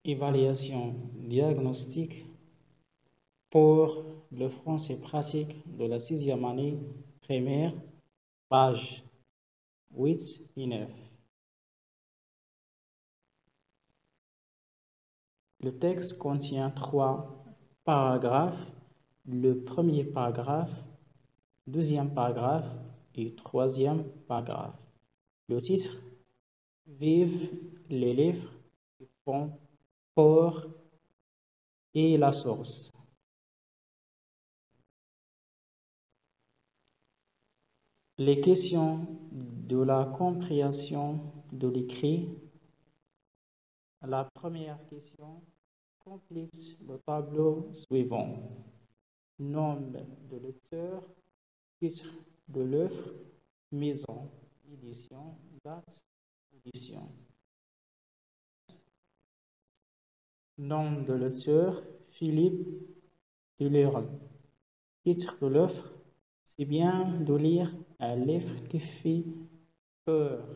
Évaluation diagnostique pour le français pratique de la 6e année primaire, page 8 et 9. Le texte contient 3 paragraphes. Le premier paragraphe, deuxième paragraphe et troisième paragraphe. Le titre: Vive les livres qui font peur et la source. Les questions de la compréhension de l'écrit. La première question: complète le tableau suivant. Nombre de lecteurs, titre de l'œuvre, maison, édition, date, édition. Nombre de lecteurs: Philippe Delerme. Titre de l'œuvre: C'est bien de lire un livre qui fait peur.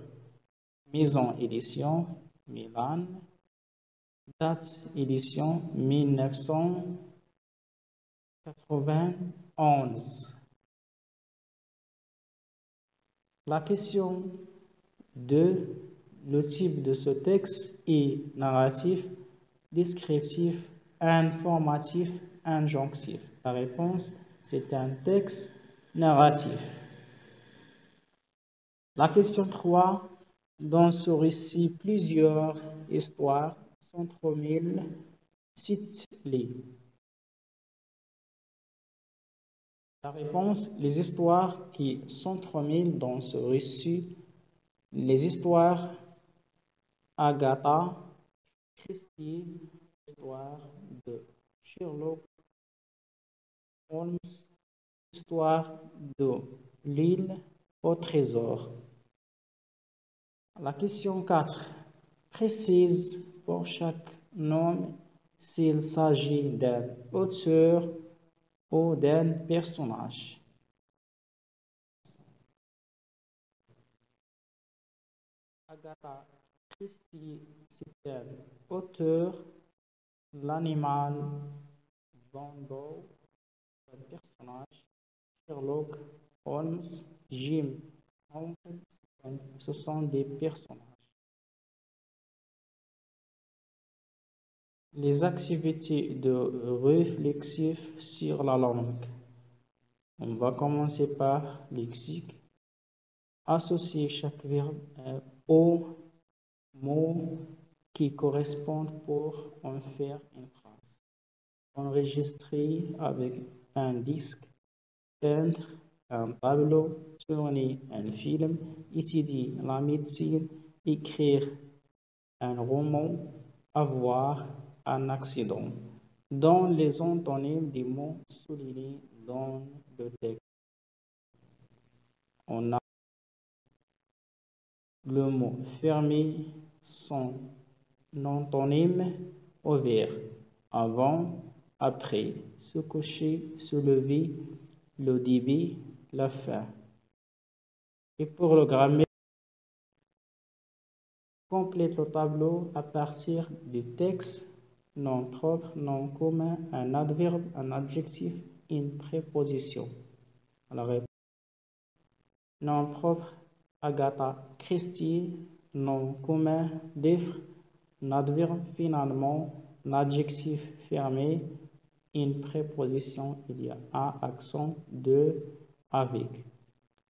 Maison édition, Milan. Date édition 1991. La question 2. Le type de ce texte est narratif, descriptif, informatif, injonctif. La réponse: c'est un texte narratif. La question 3. Dans ce récit, plusieurs histoires s'entremêlent. Cite-les. La réponse: les histoires qui s'entremêlent dans ce récit, les histoires Agatha Christie, l'histoire de Sherlock Holmes, l'histoire de l'île au trésor. La question 4. Précise pour chaque nom s'il s'agit d'un auteur ou d'un personnage. Agatha Christie, c'est un auteur. L'animal Bumbo, un personnage. Sherlock Holmes, Jim Houghton, ce sont des personnages. Les activités de réflexif sur la langue. On va commencer par lexique. Associer chaque verbe au mot qui correspond pour en faire une phrase. Enregistrer avec un disque, peindre un tableau, tourner un film, étudier la médecine, écrire un roman, avoir un accident. Dans les antonymes des mots soulignés dans le texte, on a le mot fermer, son antonyme ouvert, avant, après, se coucher, se lever, le début, la fin. Et pour le grammaire, complète le tableau à partir du texte, nom propre, nom commun, un adverbe, un adjectif, une préposition. Alors, nom propre, Agatha Christie, nom commun, livre, un adverbe, finalement, un adjectif fermé, une préposition, il y a un accent de, avec.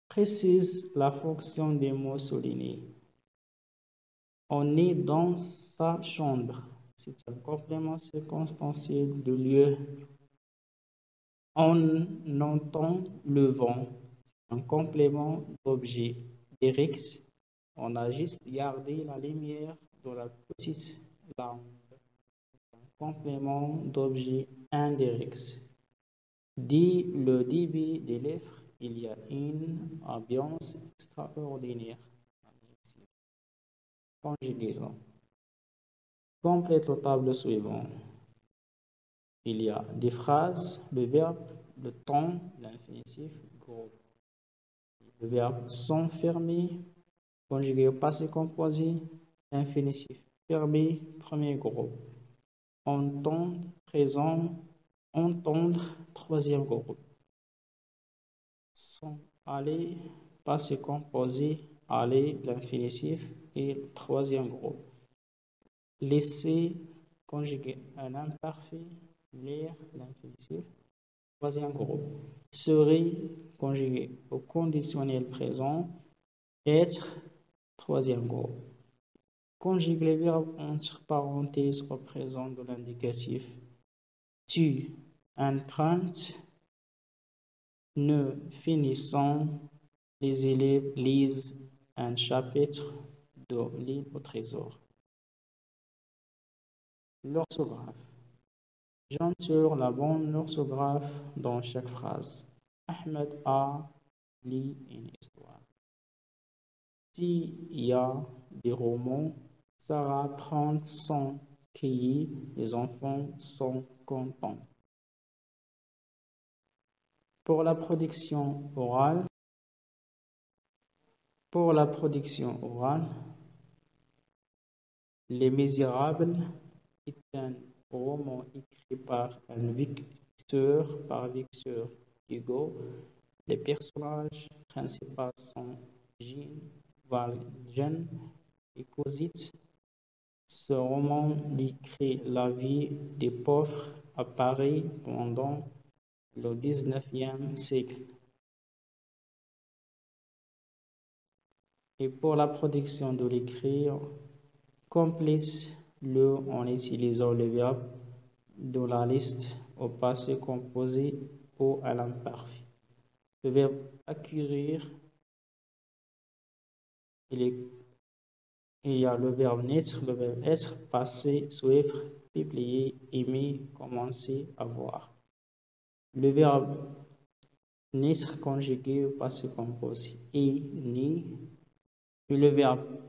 Précise la fonction des mots soulignés. On est dans sa chambre. C'est un complément circonstanciel de lieu. On entend le vent. Un complément d'objet. Direct. On a juste gardé la lumière de la petite lampe. Un complément d'objet indirect. Dès le début des livres, il y a une ambiance extraordinaire. Conjugaison. Complète le tableau suivant. Il y a des phrases, le verbe, le temps, l'infinitif, groupe. Le verbe s'enfermer, conjugué au passé composé, infinitif fermé, premier groupe. entendre, présent, entendre, troisième groupe. Sont, aller, passé composé, aller, l'infinitif et le troisième groupe. Laisser, conjugué à l'imparfait, lire, l'infinitif, troisième groupe. Serait, conjugué au conditionnel présent, être, troisième groupe. Conjugue les verbes entre parenthèses au présent de l'indicatif. Tu, empruntes, ne finissant, les élèves lisent un chapitre de l'île au trésor. L'orthographe. J'ensure la bonne orthographe dans chaque phrase. Ahmed a lu une histoire. S'il y a des romans, Sarah prend son cahier, les enfants sont contents. Pour la production orale, Les Misérables est un roman écrit par Victor Hugo. Les personnages principaux sont Jean Valjean et Cosette. Ce roman décrit la vie des pauvres à Paris pendant le XIXe siècle. Et pour la production de l'écrire, complice-le en utilisant le verbe de la liste au passé composé ou à l'imparfait. Le verbe acquérir, il y a le verbe naître, le verbe être, passer, suivre, publier, aimer, commencer, avoir. Le verbe naître conjugué au passé composé est né, et le verbe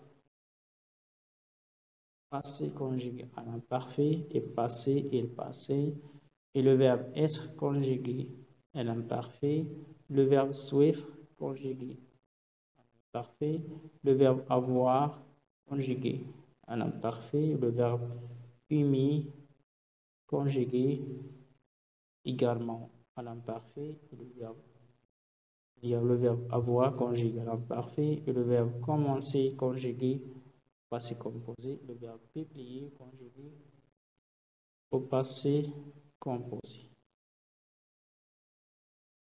passé conjugué à l'imparfait est passé et le passé, et le verbe être conjugué à l'imparfait, le verbe suivre conjugué à l'imparfait, le verbe avoir conjugué à l'imparfait, le verbe aimer conjugué également à l'imparfait, il y a le verbe avoir conjugué à l'imparfait et le verbe commencer conjugué au passé composé, le verbe publier conjugué au passé composé.